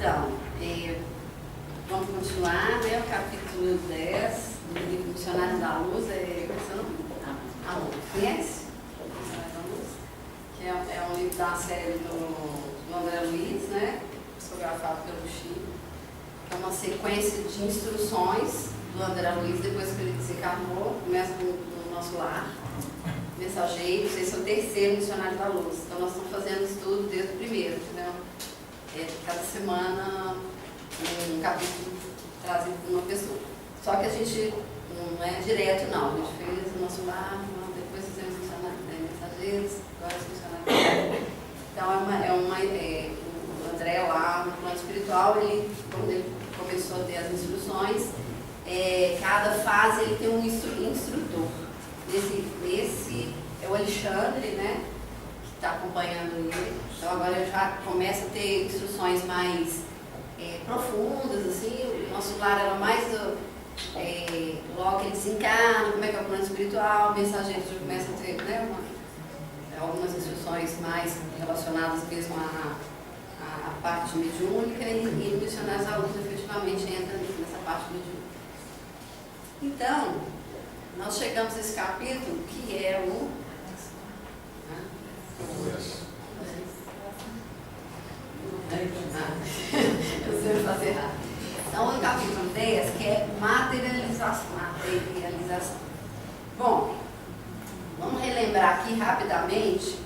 Então, vamos continuar, né? O capítulo 10 do livro Missionários da Luz, conhece? Missionários da Luz, que é um livro da série do André Luiz, né? Psicografado pelo Chico, que é uma sequência de instruções do André Luiz depois que ele desencarnou. Começa no nosso lar, Mensageiros. Esse é o terceiro Missionário da Luz. Então nós estamos fazendo estudo desde o primeiro, entendeu? Cada semana um capítulo trazido por uma pessoa. Só que a gente não é direto, não. A gente fez o nosso lar, depois fizemos Mensageiros, agora os Missionários. Então o André lá no plano espiritual, quando ele começou a ter as instruções, cada fase ele tem um instrutor. Esse é o Alexandre, né, que está acompanhando ele. Então agora eu já começo a ter instruções mais profundas, assim. O nosso lar era mais logo que ele desencarna, como é que é o plano espiritual. Mensageiros já começa a ter, né, algumas instruções mais relacionadas mesmo à parte mediúnica, e Missionários da Luz efetivamente entra nessa parte mediúnica. Então, nós chegamos a esse capítulo que é o... Eu sei fazer errado. Então, o capítulo 10, que é materialização. Bom, vamos relembrar aqui rapidamente.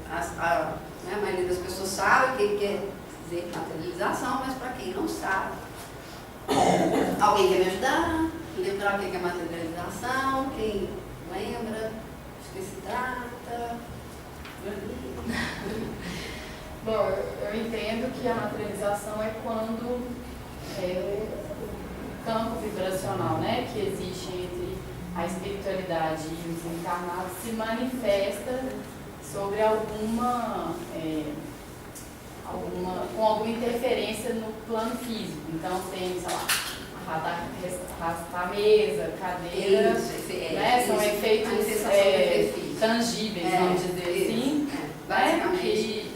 A maioria das pessoas sabe o que quer dizer materialização, mas para quem não sabe, alguém quer me ajudar? Lembrar o que é materialização? Quem lembra? De que se trata? Bom, eu entendo que a materialização é quando o campo vibracional, né, que existe entre a espiritualidade e os encarnados se manifesta sobre com alguma interferência no plano físico. Então tem, sei lá, arrastar a mesa, cadeira, né? São efeitos tangíveis, vamos dizer assim, né?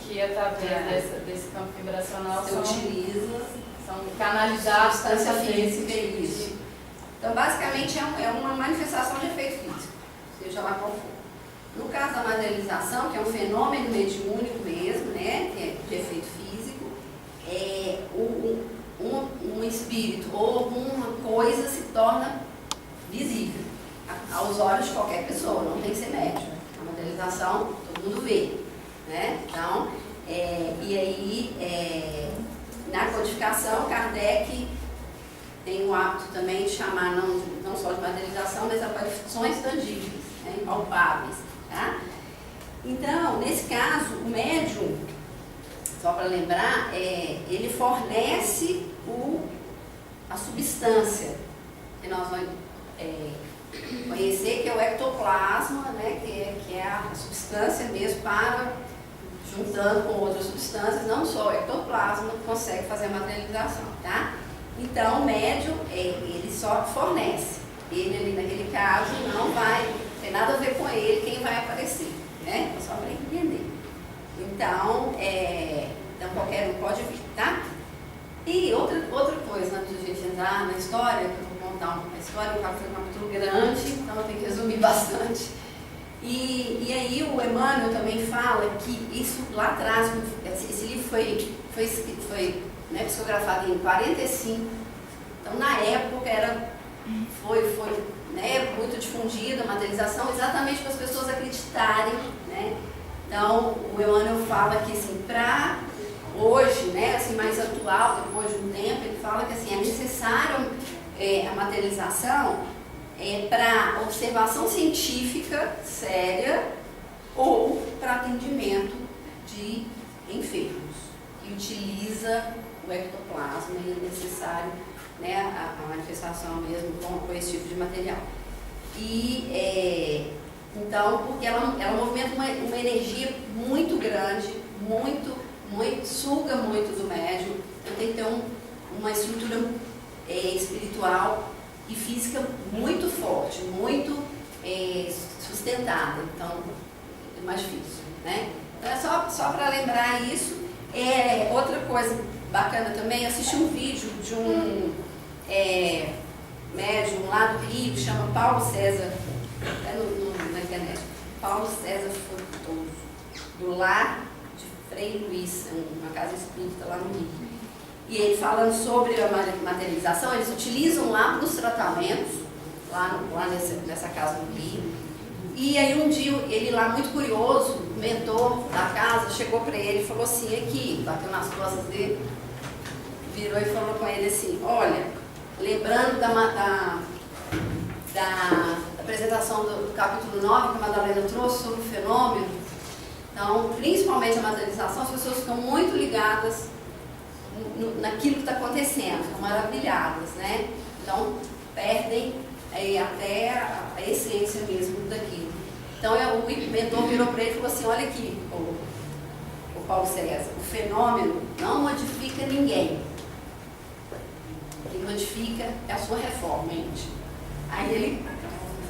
Que através desse campo vibracional são canalizados para esse veículo. Então, basicamente, é uma manifestação de efeito físico, seja lá qual for. No caso da materialização, que é um fenômeno mediúnico mesmo, né? Que é de efeito físico, um espírito ou alguma coisa se torna visível aos olhos de qualquer pessoa, não tem que ser médium. A materialização todo mundo vê, né? Então, e aí, na codificação, Kardec tem o hábito também de chamar não só de materialização, mas aparições tangíveis, né? Impalpáveis, tá? Então, nesse caso, o médium, só para lembrar, ele fornece a substância que nós vamos conhecer, que é o ectoplasma, né, que é a substância mesmo juntando com outras substâncias, não só o ectoplasma consegue fazer a materialização, tá? Então, o médium, ele só fornece. Ele ali, naquele caso, não tem nada a ver com ele quem vai aparecer, né? Só para entender. Então, qualquer um pode vir, tá? E outra coisa, antes de a gente entrar na história, que eu vou contar uma história, foi um capítulo grande, então eu tenho que resumir bastante. E aí o Emmanuel também fala que isso lá atrás, esse livro foi psicografado em 45, então na época foi muito difundida a materialização, exatamente para as pessoas acreditarem, né? Então o Emmanuel fala que assim, para hoje, né, assim, mais atual, depois de um tempo, ele fala que assim, é necessário a materialização para observação científica séria ou para atendimento de enfermos, que utiliza o ectoplasma e é necessário, né, a manifestação mesmo com esse tipo de material. E então, porque ela movimenta uma energia muito grande, suga muito do médium, então tem que ter uma estrutura espiritual e física muito forte, muito sustentada, então é mais difícil, né? Então é só para lembrar isso. Outra coisa bacana também, eu assisti um vídeo de um médium lá do Rio, que chama Paulo César, na internet, Paulo César Frutuoso, do Lar de Frei Luís, uma casa espírita lá no Rio. E ele falando sobre a materialização, eles utilizam lá nos tratamentos, lá nessa casa do Rio. E aí um dia, ele lá muito curioso, o mentor da casa, chegou para ele e falou assim, aqui, bateu nas costas dele, virou e falou com ele assim, olha, lembrando da apresentação do capítulo 9 que a Madalena trouxe sobre o fenômeno, então, principalmente a materialização, as pessoas ficam muito ligadas naquilo que está acontecendo, ficam maravilhadas, né? Então, perdem até a essência mesmo daquilo. Então, o mentor virou para ele e falou assim, olha aqui, o Paulo César, o fenômeno não modifica ninguém. O que modifica é a sua reforma, gente. Aí ele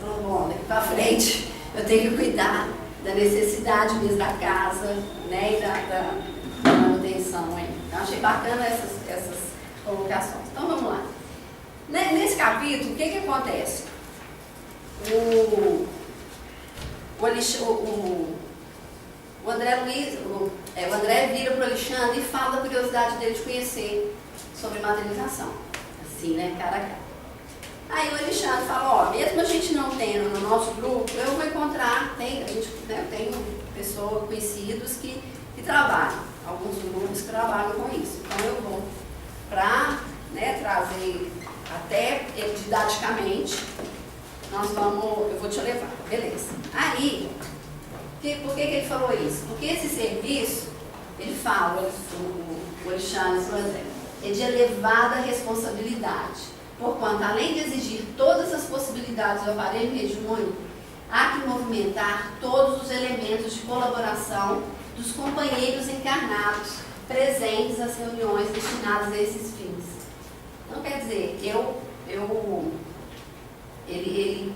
falou, bom, daqui para frente eu tenho que cuidar da necessidade mesmo da casa, né, e da manutenção. Hein? Então, achei bacana essas colocações. Então, vamos lá. Nesse capítulo, o que acontece? O André vira para o Alexandre e fala da curiosidade dele de conhecer sobre materialização. Assim, né, cara a cara. Aí o Alexandre fala, mesmo a gente não tendo no nosso grupo, eu vou encontrar, eu tenho pessoas, conhecidos que trabalham, alguns grupos que trabalham com isso. Então eu vou para trazer até didaticamente, eu vou te levar, beleza. Aí, por que ele falou isso? Porque esse serviço, ele fala, o Alexandre, é de elevada responsabilidade, porquanto, além de exigir todas as possibilidades do aparelho mediúnico, há que movimentar todos os elementos de colaboração dos companheiros encarnados presentes às reuniões destinadas a esses fins. Então, quer dizer, ele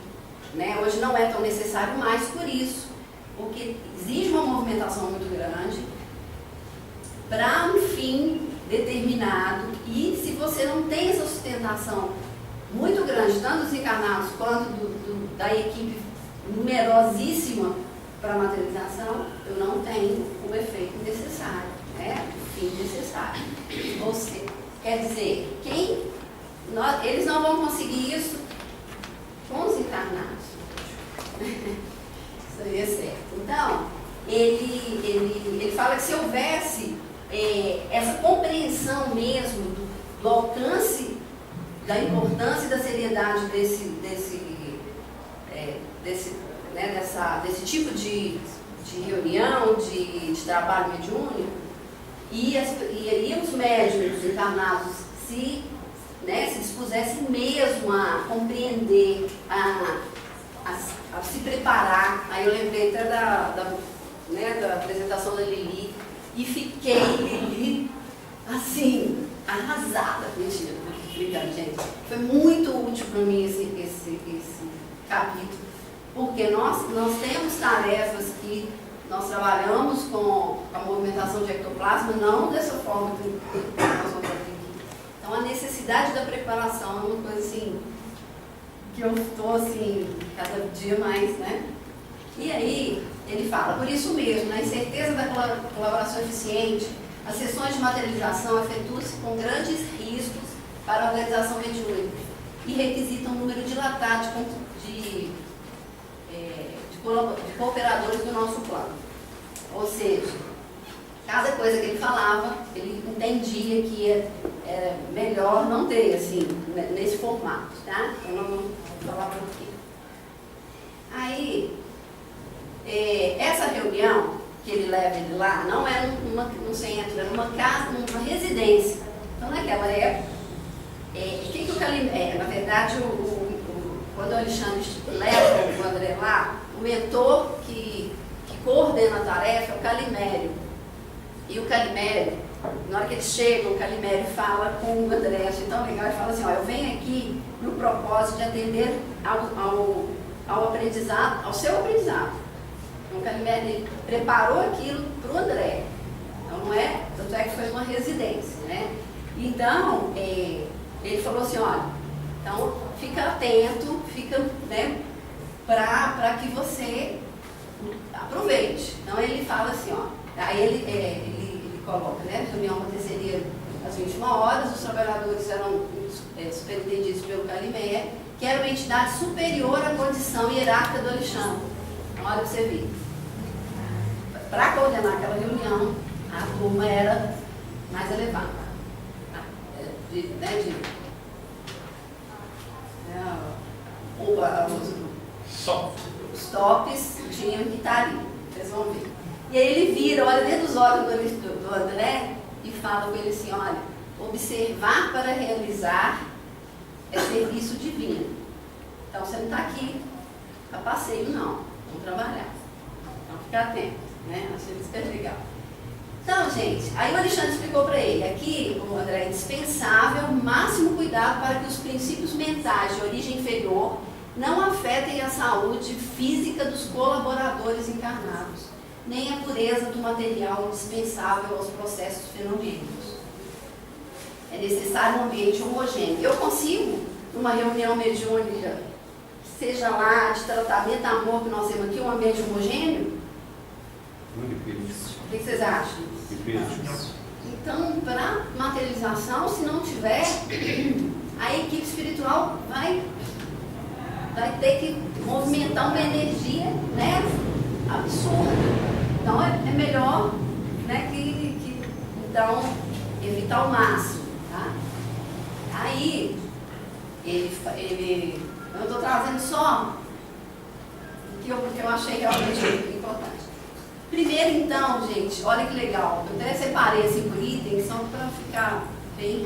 hoje não é tão necessário mais por isso, porque exige uma movimentação muito grande para um fim determinado, e se você não tem essa sustentação muito grande, tanto dos encarnados quanto da equipe numerosíssima para a materialização, eu não tenho o efeito necessário, o fim necessário. Você, quer dizer, eles não vão conseguir isso com os encarnados. Isso aí é certo. Então, ele fala que se houvesse essa compreensão mesmo do alcance, da importância e da seriedade desse tipo de reunião, de trabalho mediúnico, e os médiuns encarnados se dispusessem mesmo a compreender, a se preparar. Aí eu lembrei até da apresentação da Lili, e fiquei, Lili, assim, arrasada. Mentira, obrigada, gente. Foi muito útil para mim esse capítulo, porque nós temos tarefas que nós trabalhamos com a movimentação de ectoplasma, não dessa forma que nós vamos fazer aqui. Então, a necessidade da preparação é uma coisa assim, que eu estou assim, cada dia mais, né? E aí, ele fala, por isso mesmo, na incerteza da colaboração eficiente, as sessões de materialização efetuam-se com grandes riscos para a organização mediúnica e requisitam um número dilatado de cooperadores do nosso plano. Ou seja, cada coisa que ele falava, ele entendia que era melhor não ter, assim, nesse formato, tá? Então, nós vamos falar por aqui. Aí, essa reunião que ele leva ele lá, não é num centro, é numa casa, numa residência. Então, naquela época, na verdade, quando o Alexandre leva o André lá, o mentor que coordena a tarefa é o Calimério. E o Calimério, na hora que eles chegam, o Calimério fala com o André, achei tão legal, ele fala assim, eu venho aqui no propósito de atender ao aprendizado, ao seu aprendizado. Então o Calimério preparou aquilo para o André. Então não é, tanto é que foi uma residência, né? Então, ele falou assim, olha, então fica atento, fica, né, para que você aproveite. Então ele fala assim, ó, aí ele coloca, né, a reunião aconteceria às 21 horas, os trabalhadores eram superintendidos pelo Calimé, que era uma entidade superior à condição hierárquica do Alexandre. Então, olha para você ver. Para coordenar aquela reunião, a turma era mais elevada. Os tops tinham que estar ali, vocês vão ver. E aí ele vira, olha dentro dos olhos do André e fala com ele assim, olha, observar para realizar é serviço divino. Então você não está aqui a passeio, não. Vamos trabalhar. Então fica atento, né? Achei super legal. Então, gente, aí o Alexandre explicou para ele, aqui, o André, é indispensável o máximo cuidado para que os princípios mentais de origem inferior não afetem a saúde física dos colaboradores encarnados, nem a pureza do material indispensável aos processos fenomênicos. É necessário um ambiente homogêneo. Eu consigo, numa reunião mediúnica, seja lá de tratamento, amor, que nós temos aqui, um ambiente homogêneo? Muito difícil. O que vocês acham? Difícil. Então, para materialização, se não tiver, a equipe espiritual vai ter que movimentar uma energia, né, absurda. Então, é melhor, né, então, evitar ao máximo. Tá? Aí, eu estou trazendo só porque eu achei realmente importante. Primeiro, então, gente, olha que legal. Eu até separei assim por itens, só para ficar bem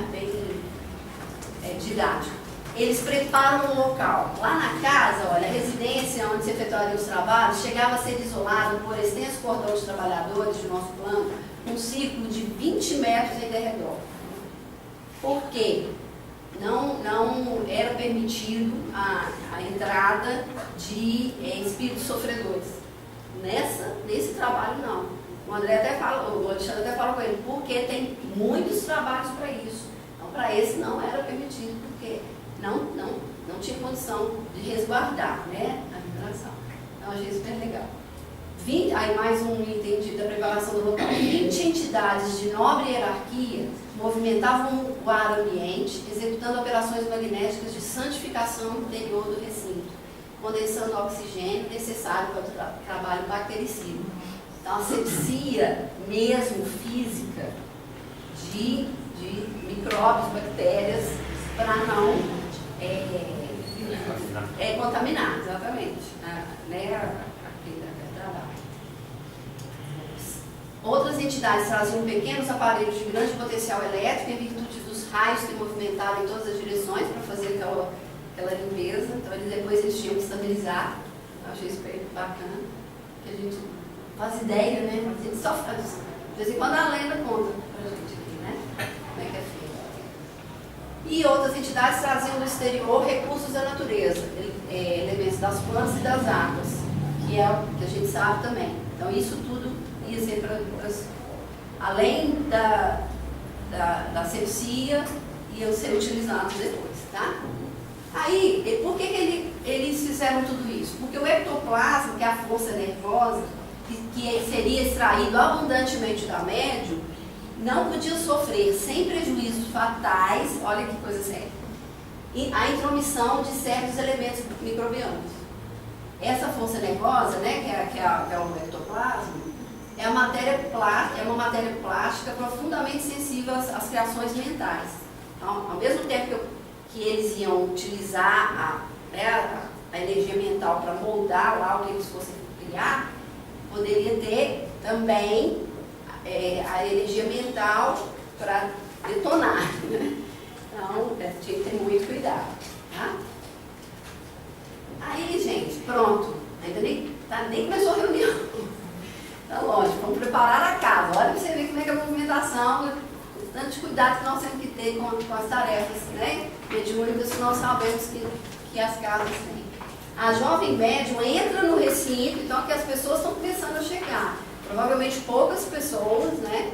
didático. Eles preparam um local. Lá na casa, olha, a residência onde se efetuariam os trabalhos chegava a ser isolada por extenso cordão de trabalhadores de nosso plano, um círculo de 20 metros em derredor. Por quê? Não era permitido a entrada de espíritos sofredores. Nesse trabalho, não. O Alexandre até fala com ele, porque tem muitos trabalhos para isso. Então, para esse não era permitido, porque não tinha condição de resguardar, né, a vibração. Então, achei super legal. Aí mais um item da preparação do local. 20 entidades de nobre hierarquia movimentavam o ar ambiente, executando operações magnéticas de santificação interior do recinto, condensando o oxigênio necessário para o trabalho bactericida. Então, a sepsia mesmo física de micróbios, bactérias, para não contaminar, exatamente, aquele trabalho. Outras entidades traziam pequenos aparelhos de grande potencial elétrico em virtude dos raios que movimentavam em todas as direções para fazer aquela limpeza. Então depois eles tinham que estabilizar. Eu achei isso bem bacana, que a gente faz ideia, né? A gente só faz. De vez em quando a lenda conta pra gente aqui, né? Como é que é feito. E outras entidades traziam do exterior recursos da natureza, elementos das plantas e das águas, que é o que a gente sabe também. Então isso tudo ia ser além da sepsia, iam ser utilizados depois, tá? Aí, por que eles fizeram tudo isso? Porque o ectoplasma, que é a força nervosa, que seria extraído abundantemente da médium, não podia sofrer, sem prejuízos fatais, olha que coisa séria, a intromissão de certos elementos microbianos. Essa força nervosa, né, que é o ectoplasma, é uma matéria plástica profundamente sensível às criações mentais. Então, ao mesmo tempo que eles iam utilizar a energia mental para moldar lá o que eles fossem criar, poderia ter também a energia mental para detonar. Né? Então, tinha que ter muito cuidado. Tá? Aí, gente, pronto. Ainda nem começou a reunião. Então, lógico, vamos preparar a casa. Olha para você ver como é que é a movimentação, o tanto de cuidado que nós temos que ter com as tarefas, né, mediúnicas, que nós sabemos que as casas têm. A jovem médium entra no recinto, então aqui as pessoas estão começando a chegar. Provavelmente poucas pessoas, né,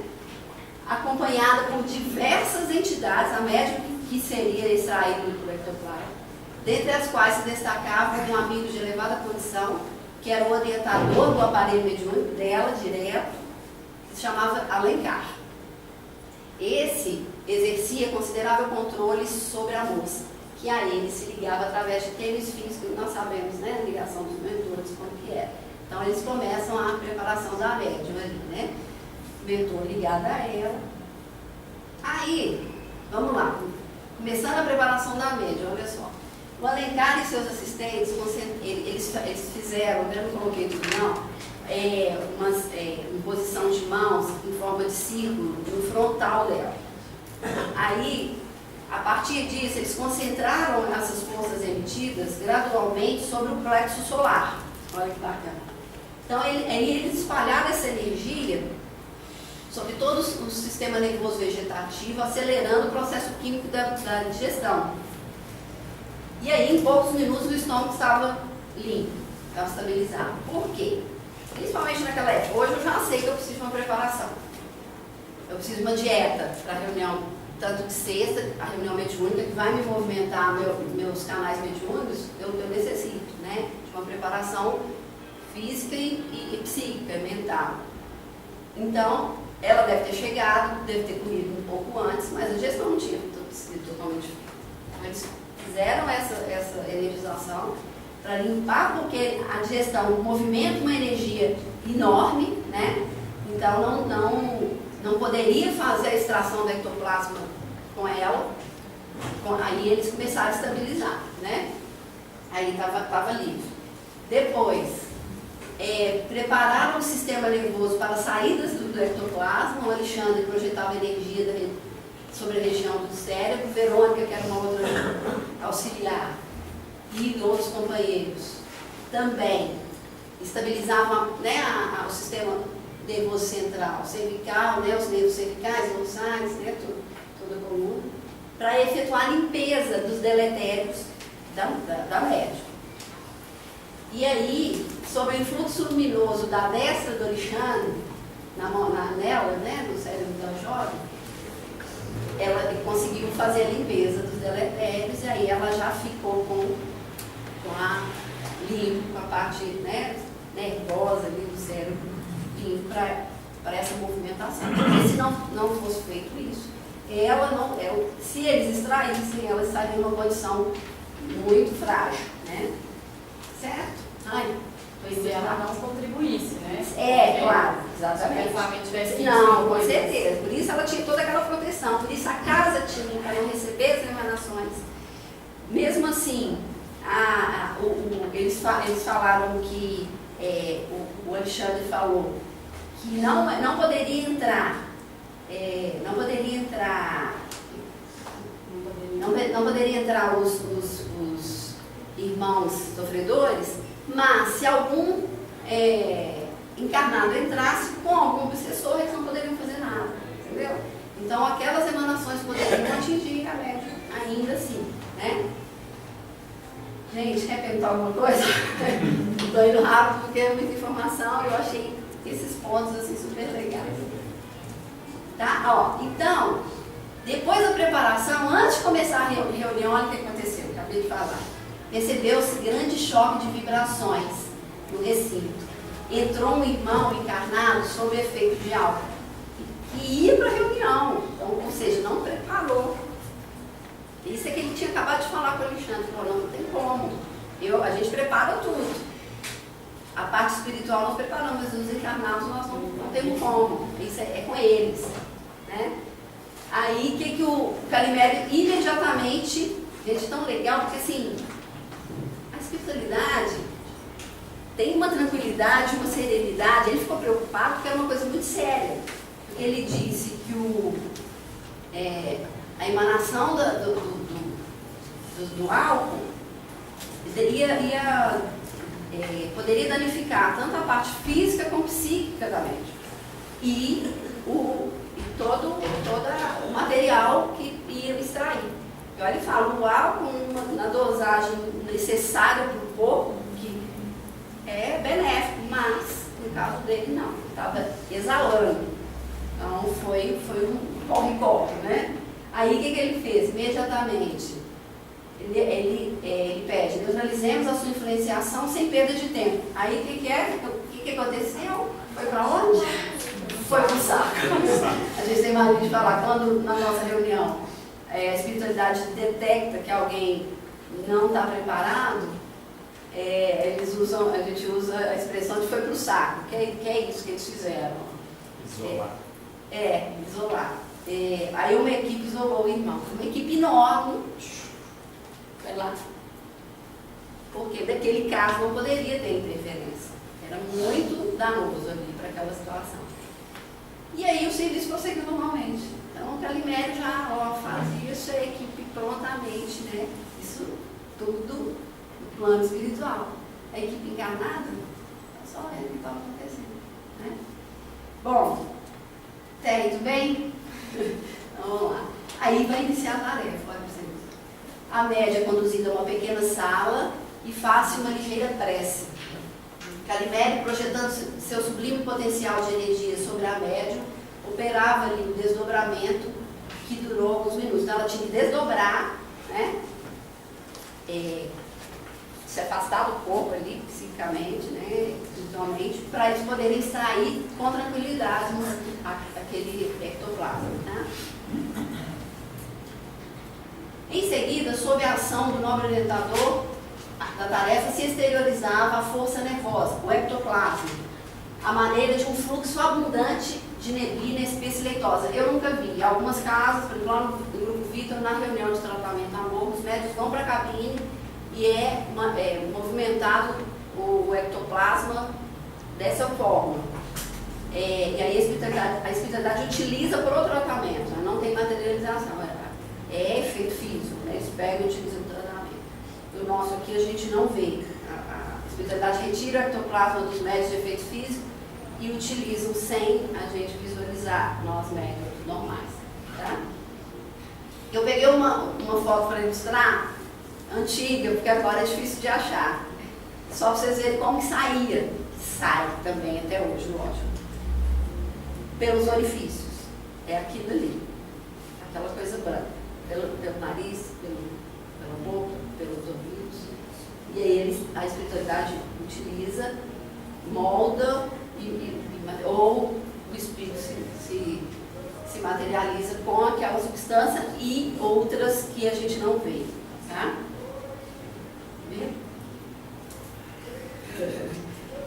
acompanhada por diversas entidades, a médium que seria extraído do ectoplasma, dentre as quais se destacava um amigo de elevada condição, que era o orientador do aparelho mediúnico dela, direto, que se chamava Alencar. Esse exercia considerável controle sobre a moça, que a ele se ligava através de tênis finos, que nós sabemos, né, a ligação dos mentores, como que é. Então, eles começam a preparação da médium ali, né? Mentor ligado a ela. Aí, vamos lá, começando a preparação da médium, olha só. O Alencar e seus assistentes, eles fizeram, eu não coloquei tudo não, uma posição de mãos em forma de círculo no frontal dela. Aí, a partir disso, eles concentraram essas forças emitidas gradualmente sobre o plexo solar. Olha que bacana. Então, eles espalharam essa energia sobre todo o sistema nervoso vegetativo, acelerando o processo químico da digestão. E aí, em poucos minutos, o estômago estava limpo, estava estabilizado. Por quê? Principalmente naquela época. Hoje eu já sei que eu preciso de uma preparação. Eu preciso de uma dieta para a reunião, tanto de sexta, a reunião mediúnica, que vai me movimentar meus canais mediúnicos, eu necessito, né, de uma preparação física e psíquica, mental. Então, ela deve ter chegado, deve ter comido um pouco antes, mas a digestão não tinha sido totalmente feita. Então, eles fizeram essa energização para limpar, porque a digestão movimenta uma energia enorme, né? Então não poderia fazer a extração do ectoplasma com ela. Aí eles começaram a estabilizar, né? Aí estava livre. Depois, prepararam o sistema nervoso para saídas do ectoplasma. O Alexandre projetava energia sobre a região do cérebro, Verônica, que era uma outra auxiliar, e outros companheiros também estabilizavam, né, o sistema nervoso central, cervical, né, os nervos cervicais, dorsais, né, toda a coluna, para efetuar a limpeza dos deletérios da médium. E aí, sob o influxo luminoso da destra do Alexandre, nela, né, no cérebro da jovem, ela conseguiu fazer a limpeza dos deletérios, e aí ela já ficou com a limpo, com a parte, né, nervosa ali do cérebro limpo para essa movimentação. Porque se não fosse feito isso, se eles extraíssem, ela estaria em uma condição muito frágil, né? Certo? Pois ela não contribuísse, né? Claro, exatamente. Não, com certeza. Por isso ela tinha toda aquela proteção, por isso a casa tinha para não receber as emanações. Mesmo assim, eles falaram que o Alexandre falou que não poderia entrar os irmãos sofredores, mas se algum encarnado entrasse com algum obsessor, eles não poderiam fazer nada, entendeu? Então aquelas emanações poderiam atingir a médium ainda assim, né? Gente, quer perguntar alguma coisa? Estou indo rápido porque é muita informação e eu achei esses pontos assim super legais. Tá? Então, depois da preparação, antes de começar a reunião, olha o que aconteceu, acabei de falar. Percebeu-se grande choque de vibrações no recinto. Entrou um irmão encarnado sob efeito de álcool e ia para a reunião, então, ou seja, não preparou. Isso é que ele tinha acabado de falar com o Alexandre, falou, não tem como, a gente prepara tudo. A parte espiritual nós preparamos, mas os encarnados nós não temos como, isso é com eles, né? Aí, o que o Calimério imediatamente, gente, tão legal, porque assim, a espiritualidade tem uma tranquilidade, uma serenidade. Ele ficou preocupado porque era uma coisa muito séria. Ele disse que a emanação do álcool poderia danificar tanto a parte física como psíquica da médium e todo o material que ia extrair. E olha, ele fala, o álcool na dosagem necessária para o corpo, que é benéfico, mas no caso dele não, ele estava exalando. Então foi um corre-corre, né? Aí o que ele fez? Imediatamente, ele pede, neutralizemos a sua influenciação sem perda de tempo. Aí o que aconteceu? Foi para onde? Foi para o saco. A gente tem mania de falar, quando na nossa reunião a espiritualidade detecta que alguém não está preparado, a gente usa a expressão de foi para o saco, que é isso que eles fizeram. Isolar. Isolar. Aí uma equipe isolou o irmão. Uma equipe enorme. Foi lá. Porque daquele caso não poderia ter interferência. Era muito danoso ali para aquela situação. E aí o serviço prosseguiu normalmente. Então o Calimério já fazia isso, a equipe prontamente, né? Isso tudo no plano espiritual. A equipe encarnada, só o que estava acontecendo. Né? Bom, até aí tudo bem? Então vamos lá. Aí vai iniciar a tarefa, olha para vocês. A média é conduzida a uma pequena sala e faz-se uma ligeira prece. Calimério, projetando seu sublime potencial de energia sobre a médium, operava ali um desdobramento que durou alguns minutos. Então ela tinha que desdobrar, né? Se afastar do corpo ali, psicicamente, né? Espiritualmente, para eles poderem extrair com tranquilidade aquele ectoplasma. Tá? Em seguida, sob a ação do nobre orientador da tarefa, se exteriorizava a força nervosa, o ectoplasma, a maneira de um fluxo abundante de neblina espessa e leitosa. Eu nunca vi. Em algumas casas, por exemplo, lá no Grupo Vitor, na reunião de tratamento amor, os médicos vão para a cabine e movimentado o ectoplasma dessa forma. E aí a espiritualidade utiliza para o tratamento, né? Não tem materialização, é efeito físico, né? Eles pegam e utilizam para o tratamento. O nosso aqui a gente não vê. A espiritualidade retira o ectoplasma dos médios de efeito físico e utilizam sem a gente visualizar, nós médios normais. Tá? Eu peguei uma foto para ilustrar, antiga, porque agora é difícil de achar. Só para vocês verem como que saía. Sai também até hoje, lógico. Pelos orifícios. É aquilo ali. Aquela coisa branca. Pelo nariz, pela boca, pelos ouvidos. E aí a espiritualidade utiliza, molda, ou o espírito se materializa com aquela substância e outras que a gente não vê. Tá?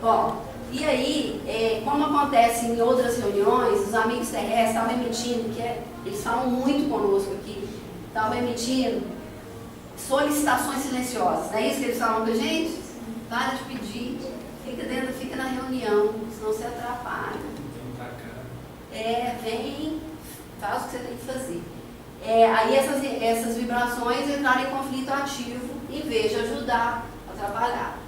Bom, e aí, como acontece em outras reuniões, os amigos terrestres estavam emitindo, eles falam muito conosco aqui, estavam emitindo solicitações silenciosas. Não é isso que eles falam com a gente? Para de pedir, fica na reunião, senão você atrapalha. Vem, faz o que você tem que fazer. Aí essas vibrações entraram em conflito ativo em vez de ajudar, atrapalhar.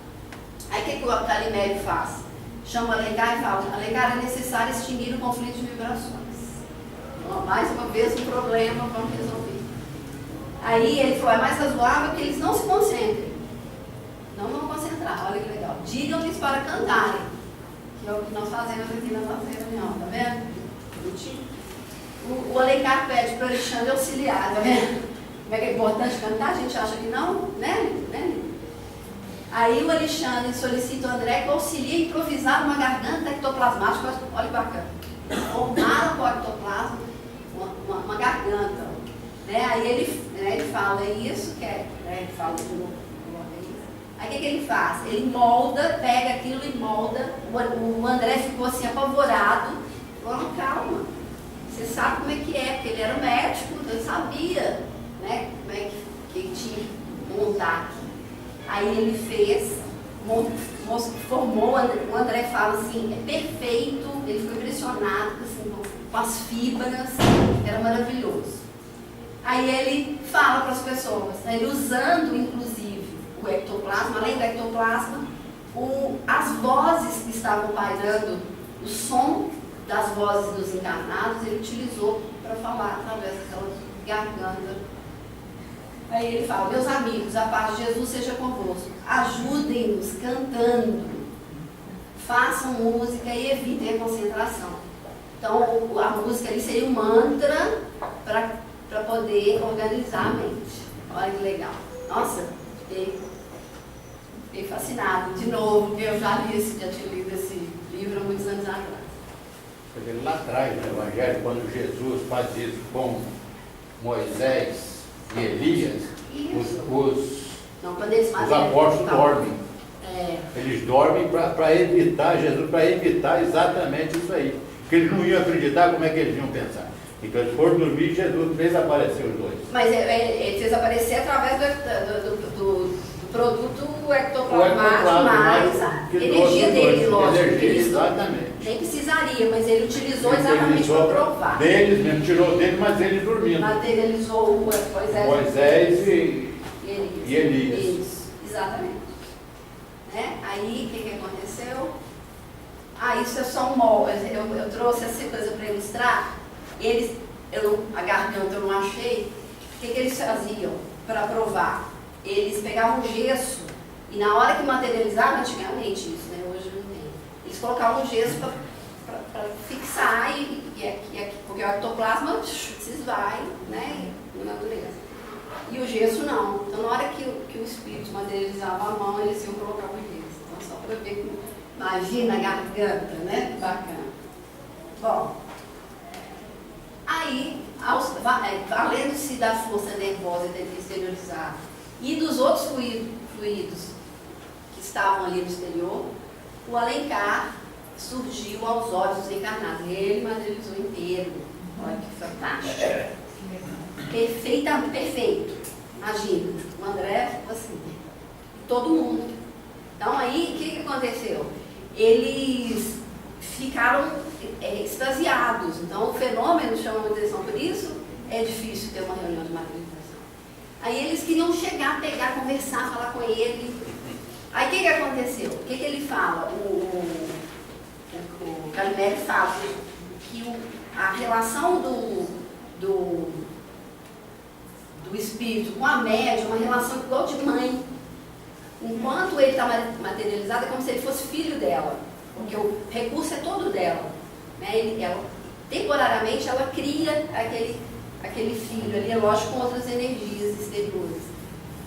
Aí o que o Calimério faz? Chama o Alencar e fala: Alencar, é necessário extinguir o conflito de vibrações. Então, mais uma vez um problema, vamos resolver. Aí ele falou: é mais razoável que eles não se concentrem. Não vão concentrar, olha que legal. Digam-lhes para cantarem, que é o que nós fazemos aqui na nossa reunião, tá vendo? O Alencar pede para o Alexandre auxiliar, tá vendo? Como é que é importante cantar? A gente acha que não, né? Aí o Alexandre solicita o André que auxilie a improvisar uma garganta ectoplasmática. Olha que bacana. Formar com o ectoplasma uma garganta. Né? Aí ele fala isso, ele fala de novo. Aí o que ele faz? Ele molda, pega aquilo e molda. O André ficou assim apavorado. Falou: calma, você sabe como é que é, porque ele era médico, então ele sabia, né, como é que tinha que montar aqui. Aí ele fez, formou, o André fala assim, é perfeito, ele ficou impressionado assim, com as fibras, era maravilhoso. Aí ele fala para as pessoas, né, ele usando inclusive o ectoplasma, além do ectoplasma, as vozes que estavam pairando, o som das vozes dos encarnados, ele utilizou para falar através daquela garganta. Aí ele fala: meus amigos, a paz de Jesus seja convosco. Ajudem-nos cantando. Façam música e evitem a concentração. Então, a música ali seria um mantra para poder organizar a mente. Olha que legal. Nossa, fiquei fascinado de novo, porque eu já tinha lido esse livro há muitos anos atrás. Porque lá atrás, no Evangelho, quando Jesus faz isso com Moisés e Elias, os apóstolos dormem. Eles dormem para evitar Jesus, para evitar exatamente isso aí. Porque eles não iam acreditar, como é que eles iam pensar. Então eles foram dormir e Jesus fez aparecer os dois. Mas ele fez aparecer através do produto ectoplasmático, mais a energia dele, lógico. Exatamente. Nem precisaria, mas ele utilizou exatamente para provar. Deles mesmo, tirou dele, mas eles dormindo. Materializou Moisés e Elias. Isso, exatamente. Né? Aí, o que aconteceu? Isso é só um molde. Eu trouxe essa coisa para ilustrar. A garganta eu não achei. O que eles faziam para provar? Eles pegavam gesso e na hora que materializava, antigamente isso, né? Hoje não tem. Eles colocavam gesso para fixar porque o ectoplasma se esvai, né? Na natureza. E o gesso não. Então, na hora que o espírito materializava a mão, eles iam colocar o gesso. Então, só para ver como imagina a garganta, né? Bacana. Bom, aí, valendo-se da força nervosa exteriorizada e dos outros fluidos que estavam ali no exterior, o Alencar surgiu aos olhos dos encarnados. Ele materializou inteiro. Olha que fantástico. Perfeito. Imagina, o André, assim, todo mundo. Então aí, o que aconteceu? Eles ficaram extasiados. Então o fenômeno chama a atenção, por isso é difícil ter uma reunião de materialização. Aí eles queriam chegar, pegar, conversar, falar com ele. Aí o que aconteceu? O que ele fala? O Galimé fala que a relação do espírito com a médium é uma relação igual de mãe. Enquanto ele está materializado, é como se ele fosse filho dela, porque o recurso é todo dela. Né? Temporariamente, ela cria aquele filho ali, é lógico, com outras energias exteriores.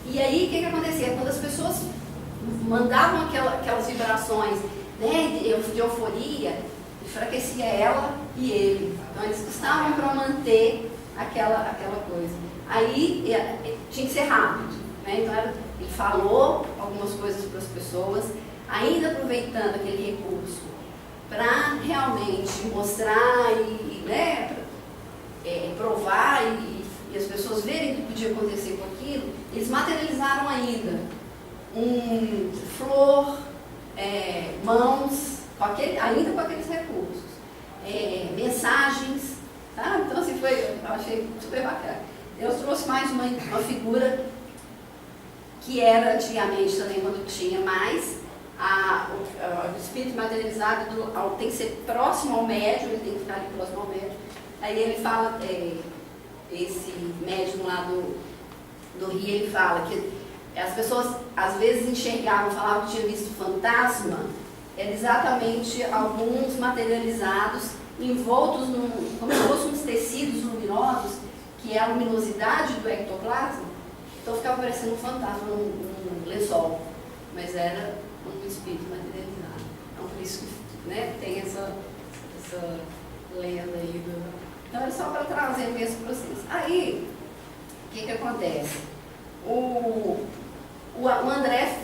E aí, o que acontecia? Quando as pessoas mandavam aquelas vibrações, né, de euforia, enfraquecia ela e ele. Então, eles custavam para manter aquela coisa. Aí, tinha que ser rápido. Né? Então, ele falou algumas coisas para as pessoas, ainda aproveitando aquele recurso para realmente mostrar e né, provar e as pessoas verem o que podia acontecer com aquilo. Eles materializaram ainda flor, mãos, ainda com aqueles recursos, mensagens, tá? Então assim, eu achei super bacana. Deus trouxe mais uma figura que era antigamente também, quando tinha mais, o espírito materializado tem que ser próximo ao médium, ele tem que ficar ali próximo ao médium. Aí ele fala, esse médium lá do Rio, ele fala que as pessoas às vezes enxergavam, falavam que tinha visto fantasma, era exatamente alguns materializados, envoltos como se fossem uns tecidos luminosos, que é a luminosidade do ectoplasma. Então ficava parecendo um fantasma num lençol, mas era um espírito materializado. Então por isso que né, tem essa lenda aí Então é só para trazer mesmo para vocês. Aí, o que acontece? O André,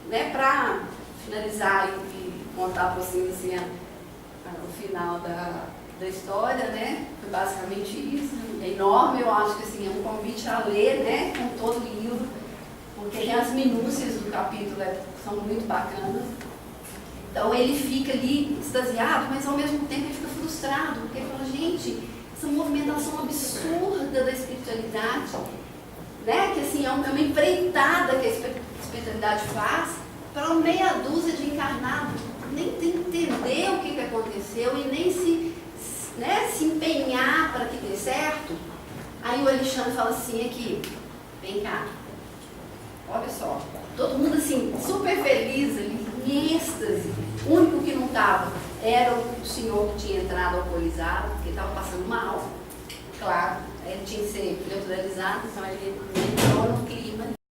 né, para finalizar e contar para vocês assim, o final da história, né? Foi basicamente isso. É enorme, eu acho que assim, é um convite a ler, né? Com todo o livro, porque tem as minúcias do capítulo são muito bacanas. Então ele fica ali extasiado, mas ao mesmo tempo ele fica frustrado, porque ele fala, gente, essa movimentação absurda da espiritualidade, né? Que assim, é uma empreitada que a espiritualidade faz para meia dúzia de encarnados, nem entender o que aconteceu e nem se empenhar para que dê certo. Aí o Alexandre fala assim aqui, vem cá, olha só, todo mundo assim, super feliz ali, em êxtase. O único que não estava era o senhor que tinha entrado alcoolizado, porque estava passando mal, claro, ele tinha que ser neutralizado, então ele entrou no clima